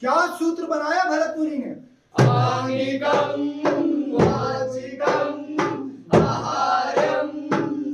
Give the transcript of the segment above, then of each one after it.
क्या सूत्र बनाया भरतमुनि ने? आंगिकं वाचिकं आहारं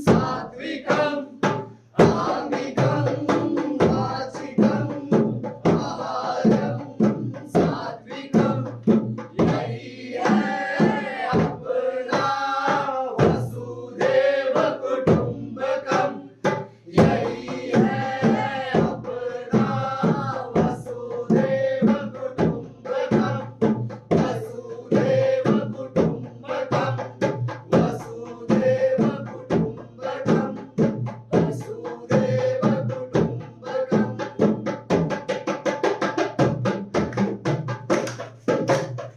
सात्विकं। आंगिकं वाचिकं आहारं सात्विकं। यही है अपना वसुधैव कुटुंबकम। यही है अपना वसुधैव कुटुंबकम। वसुधैव कुटुंबकम। वसुधैव कुटुंबकम। वसुधैव कुटुंबकम।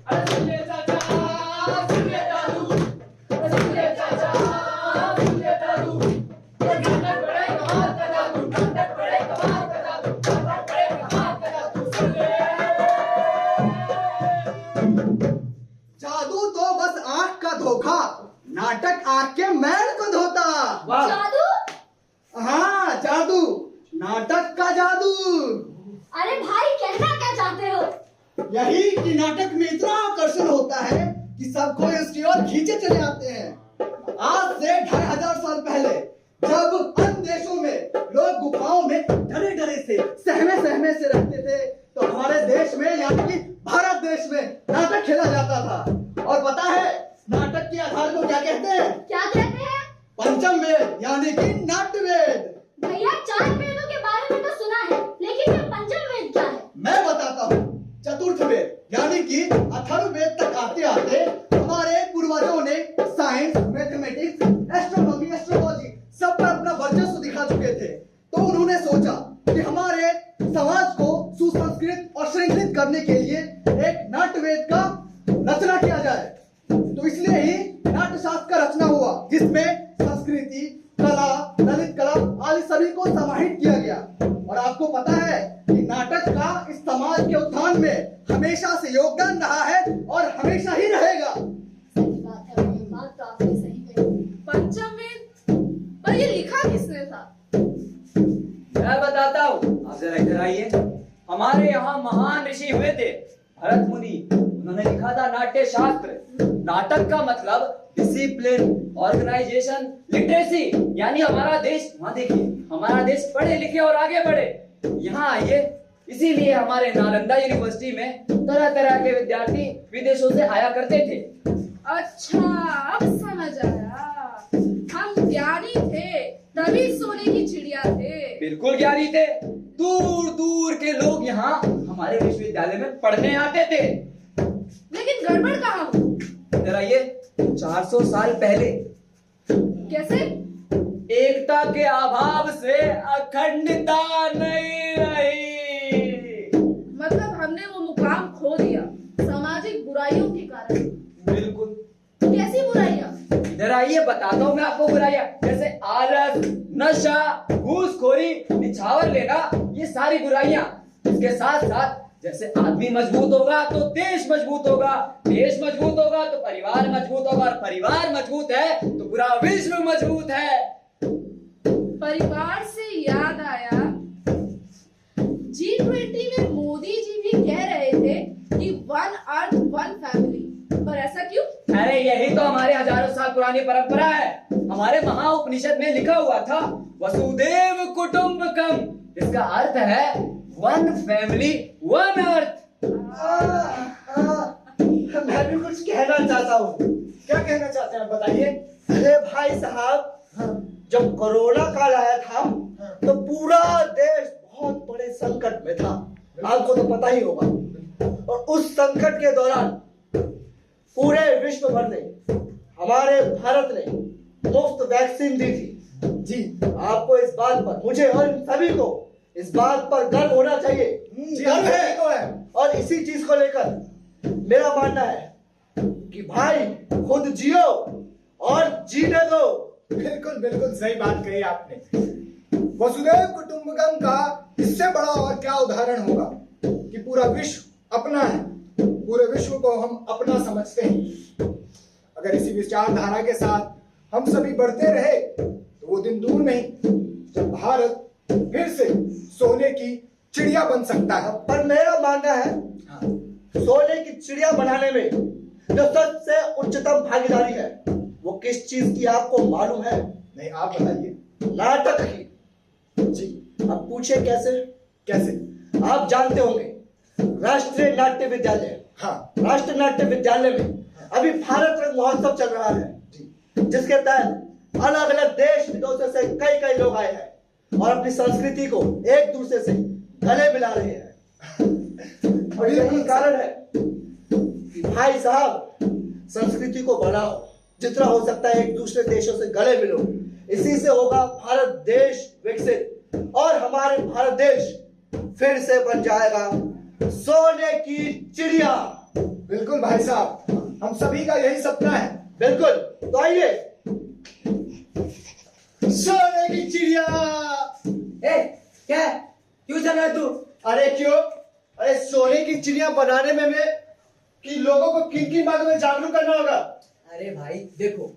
अरे सुनिए चाचा, सुनिए दादू, सुनिए चाचा, सुनिए दादू। ये नाटक बड़े कमाल का दादू, नाटक बड़े कमाल का दादू, नाटक बड़े कमाल का दादू। सुन ले। जादू तो बस आंख का धोखा, नाटक आंख के मैल को धोता। वाह। जादू? हाँ जादू, नाटक का जादू। अरे भाई कहना क्या चाहते हो? यही कि नाटक में इतना आकर्षण होता है कि सबको इसकी ओर खींचे चले आते हैं। आज से 2500 साल पहले जब अन्य देशों में लोग गुफाओं में डरे डरे से सहमे से रहते थे, तो हमारे देश में यानी कि भारत देश में नाटक खेला जाता था। और पता है नाटक के आधार को क्या कहते हैं? क्या कहते हैं? पंचम वेद यानी कि नाट्य वेद। भैया 4 वेदों के बारे में तो सुना है, लेकिन ये पंचम वेद क्या है? मैं बताता हूँ। चतुर्थ वेद यानी कि अथर्ववेद तक आते आते हमारे पूर्वजों ने साइंस, मैथमेटिक्स, एस्ट्रोनॉमी, एस्ट्रोलॉजी सब पर अपना वर्चस्व दिखा चुके थे। तो उन्होंने सोचा कि हमारे समाज को सुसंस्कृत और श्रृंखलित करने के लिए एक नाट्य वेद का रचना किया जाए। तो इसलिए ही नाट्य शास्त्र का रचना हुआ, जिसमें संस्कृति, कला, ललित कला आदि सभी को समाहित किया गया। और आपको पता है कि नाटक का इस समाज के उत्थान में हमेशा से योगदान रहा है और हमेशा ही रहेगा। सही बात है भैया, बात तो आपने सही कही। पंचम वेद, पर ये लिखा किसने था? मैं बताता हूँ, आप जरा इधर आइए। हमारे यहाँ महान ऋषि हुए थे भरत मुनि। उन्होंने लिखा था नाट्य शास्त्र। नाटक का मतलब डिसिप्लिन, ऑर्गेनाइजेशन, लिटरेसी, यानी हमारा देश, वहाँ देखिए, हमारा देश पढ़े लिखे और आगे बढ़े। यहाँ आइए, इसीलिए हमारे नालंदा यूनिवर्सिटी में तरह तरह के विद्यार्थी विदेशों से आया करते थे। अच्छा, अब समझ आया। हम ज्ञानी थे तभी सोने की चिड़िया थे। बिल्कुल ज्ञानी थे। दूर दूर के लोग यहाँ हमारे विश्वविद्यालय में पढ़ने आते थे। लेकिन गड़बड़ कहाँ हुई? इधर आइए। 400 साल पहले कैसे? एकता के अभाव से अखंडता नहीं रही। मतलब हमने वो मुकाम खो दिया सामाजिक बुराइयों के कारण। बिल्कुल। कैसी बुराइयां? इधर आइए, बताता हूँ मैं आपको बुराइयां। जैसे आलस, नशा, घूसखोरी, निछावर लेना, ये सारी बुराइयां। इसके साथ साथ जैसे आदमी मजबूत होगा तो देश मजबूत होगा, देश मजबूत होगा तो परिवार मजबूत होगा, और परिवार मजबूत है तो पूरा विश्व मजबूत है। परिवार से याद आया, G20 में मोदी जी भी कह रहे थे कि वन अर्थ वन फैमिली, पर ऐसा क्यों? अरे यही तो हमारे हजारों साल पुरानी परंपरा है। हमारे महाउपनिषद में लिखा हुआ था वसुदेव कुटुंबकम, इसका अर्थ है वन फैमिली वन अर्थ। मैं भी कुछ कहना चाहता हूँ। क्या कहना चाहते हैं आप बताइए। अरे भाई साहब, जब कोरोना काल आया था तो पूरा देश बहुत बड़े संकट में था, आपको तो पता ही होगा। और उस संकट के दौरान पूरे विश्व भर ने हमारे भारत ने मुफ्त वैक्सीन दी थी। जी आपको इस बात पर, मुझे और इन सभी को इस बात पर गर्व होना चाहिए। जी, गर्व सभी को है। है। और इसी चीज को लेकर मेरा मानना है कि भाई खुद जियो और जीने दो। बिल्कुल बिल्कुल सही बात कही आपने। वसुदेव कुटुंबकम का इससे बड़ा और क्या उदाहरण होगा कि पूरा विश्व अपना है, पूरे विश्व को हम अपना समझते हैं। अगर इसी विचारधारा के साथ हम सभी बढ़ते रहे तो वो दिन दूर नहीं जब भारत फिर से सोने की चिड़िया बन सकता है। पर मेरा मानना है सोने की चिड़िया बनाने में जो सबसे उच्चतम भागीदारी है वो किस चीज की आपको मालूम है? नहीं, आप बताइए। नाटक की। जी अब पूछे कैसे? कैसे? आप जानते होंगे राष्ट्रीय नाट्य विद्यालय, हाँ राष्ट्रीय नाट्य विद्यालय में अभी भारत रंग महोत्सव चल रहा है, जिसके तहत अलग अलग देश विदेशों से कई कई लोग आए हैं और अपनी संस्कृति को एक दूसरे से गले मिला रहे हैं। और यही कारण है कि भाई साहब, संस्कृति को बढ़ाओ, जितना हो सकता है एक दूसरे देशों से गले मिलो। इसी से होगा भारत देश विकसित और हमारे भारत देश फिर से बन जाएगा सोने की चिड़िया। बिल्कुल भाई साहब, हम सभी का यही सपना है। बिल्कुल, तो आइए। सोने की चिड़िया। क्या क्यों चल रहा है तू? अरे क्यों? अरे सोने की चिड़िया बनाने में कि लोगों को किन किन बातों में जागरूक करना होगा। अरे भाई देखो,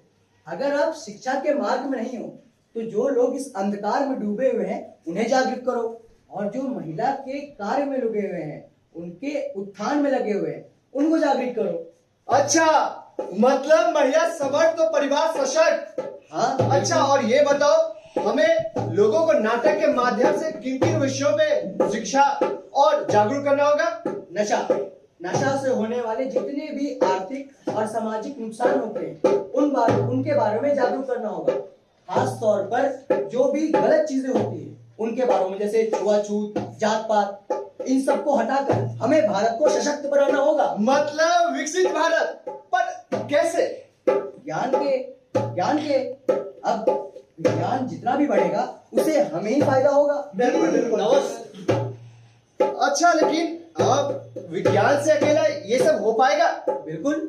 अगर आप शिक्षा के मार्ग में नहीं हो तो जो लोग इस अंधकार में डूबे हुए हैं उन्हें जागरूक करो, और जो महिला के कार्य में लगे हुए हैं, उनके उत्थान में लगे हुए हैं, उनको जागरूक करो। अच्छा, मतलब महिला समर्थ तो परिवार सशक्त। हाँ अच्छा, और ये बताओ, हमें लोगों को नाटक के माध्यम से किन किन विषयों पे शिक्षा और जागरूक करना होगा? नशा से होने वाले जितने भी आर्थिक और सामाजिक नुकसान होते हैं उनके बारे में जागरूक करना होगा। खास तौर पर जो भी गलत चीजें होती है उनके बारे में, जैसे छुआछूत, जात पात, इन सबको हटाकर हमें भारत को सशक्त बनाना होगा। मतलब विकसित भारत। पर कैसे? ज्ञान के अब विज्ञान जितना भी बढ़ेगा उसे हमें ही फायदा होगा। बिल्कुल बिल्कुल। अच्छा, लेकिन अब विज्ञान से अकेला ये सब हो पाएगा? बिल्कुल,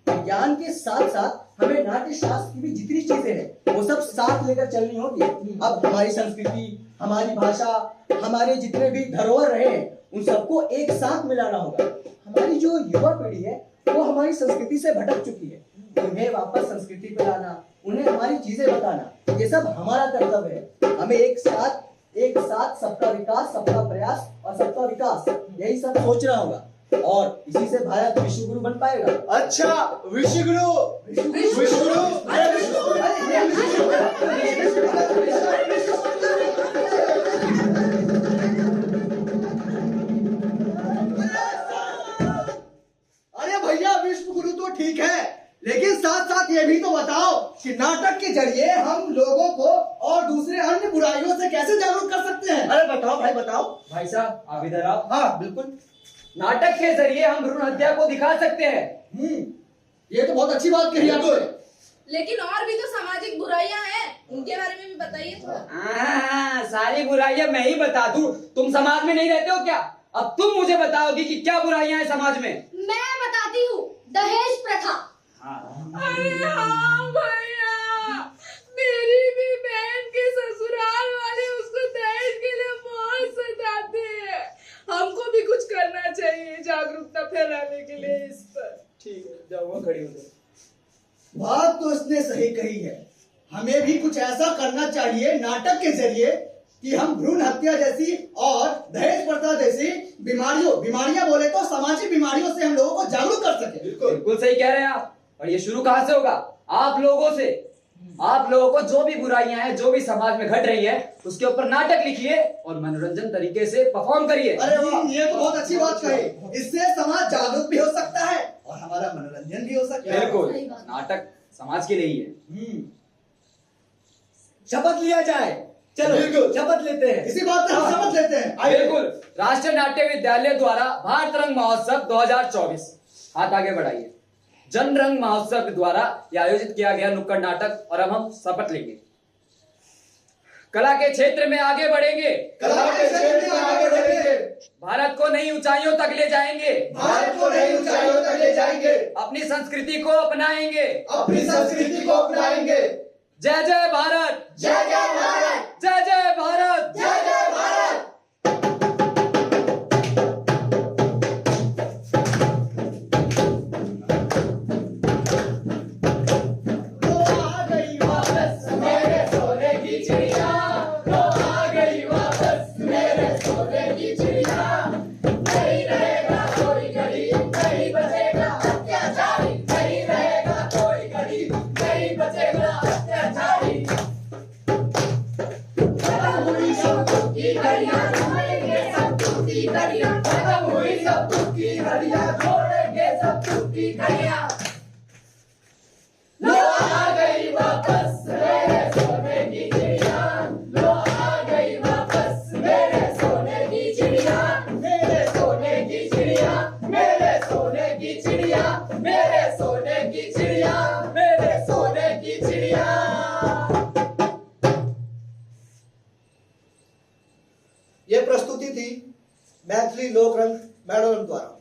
विज्ञान के साथ साथ हमें नाट्य शास्त्र की भी जितनी चीजें हैं वो सब साथ लेकर चलनी होगी। अब हमारी संस्कृति, हमारी भाषा, हमारे जितने भी धरोहर रहे हैं उन सबको एक साथ मिलाना होगा। हमारी जो युवा पीढ़ी है वो हमारी संस्कृति से भटक चुकी है, उन्हें वापस संस्कृति पे लाना, उन्हें हमारी चीजें बताना, ये सब हमारा कर्तव्य है। हमें एक साथ सबका विकास, सबका प्रयास और सबका विकास, यही सब सोचना होगा, और इसी से भारत विश्व गुरु बन पाएगा। अच्छा, विश्व गुरु। विश्व गुरु। अरे भैया, विश्व गुरु तो ठीक है, लेकिन साथ साथ ये भी तो बताओ कि नाटक के जरिए हम लोगों को और दूसरे भाई साहब आप इधर आओ। हाँ बिल्कुल। नाटक के जरिए हम भ्रूण हत्या को दिखा सकते हैं। ये तो बहुत अच्छी बात कही आपने। लेकिन और भी तो सामाजिक बुराइयां हैं, उनके बारे में भी बताइए थोड़ा। सारी बुराइयां मैं ही बता दूं? तुम समाज में नहीं रहते हो क्या? अब तुम मुझे बताओगी कि क्या बुराइयां हैं समाज में। मैं बताती हूँ, दहेज प्रथा। अरे हाँ भैया, मेरी भी बहन के ससुराल वाले उसको दहेज के लिए बहुत सताते हैं। हमको भी कुछ करना चाहिए जागरूकता फैलाने के लिए इस पर। ठीक है, जाओ खड़ी हो जाओ। बात तो उसने सही कही है। हमें भी कुछ ऐसा करना चाहिए नाटक के जरिए कि हम भ्रूण हत्या जैसी और दहेज प्रथा जैसी बीमारियां बोले तो सामाजिक बीमारियों से हम लोगों को जागरूक कर सके। बिल्कुल सही कह रहे हैं आप। और ये शुरू कहां से होगा? आप लोगों से। आप लोगों को जो भी बुराइयां हैं, जो भी समाज में घट रही है, उसके ऊपर नाटक लिखिए और मनोरंजन तरीके से परफॉर्म करिए। अरे वाह, ये तो बहुत अच्छी बात कही। इससे समाज जागरूक भी हो सकता है और हमारा मनोरंजन भी हो सकता है। बिल्कुल, सही बात। नाटक समाज के लिए ही है। शपथ लिया जाए। चलो बिल्कुल। शपथ लेते हैं। इसी बात पर हम समझ लेते हैं। बिल्कुल। राष्ट्रीय नाट्य विद्यालय द्वारा भारत रंग महोत्सव 2024, हाथ आगे बढ़ाइए। जन रंग महोत्सव के द्वारा यह आयोजित किया गया नुक्कड़ नाटक, और अब हम शपथ लेंगे। कला के क्षेत्र में आगे बढ़ेंगे। कला के क्षेत्र में आगे बढ़ेंगे। भारत को नई ऊंचाइयों तक ले जाएंगे। भारत को नई ऊंचाइयों तक ले जाएंगे। अपनी संस्कृति को अपनाएंगे। अपनी संस्कृति को अपनाएंगे। जय जय भारत। जय जय भारत। जय जय भारत। जय जय भारत। लो आ गई वापस मेरे सोने की चिड़िया। लो आ गई वापस मेरे सोने की चिड़िया। नहीं रहेगा कोई गरीब, नहीं बचेगा अत्याचारी। नहीं रहेगा कोई गरीब, नहीं बचेगा अत्याचारी। खत्म हुई सब दुख की घड़ियां, छोड़ेंगे सब दुख की घड़ियां। खत्म हुई सब दुख की घड़ियां, छोड़ेंगे सब दुख की घड़ियां। लो आ गई वापस मेरे सोने की चिड़िया। लो आ गई वापस मेरे सोने की चिड़िया। मेरे सोने की चिड़िया, मेरे सोने की चिड़िया, मेरे सोने की चिड़िया, मेरे सोने की चिड़िया। ये प्रस्तुति थी मैथिली लोक रंग मैडम द्वारा।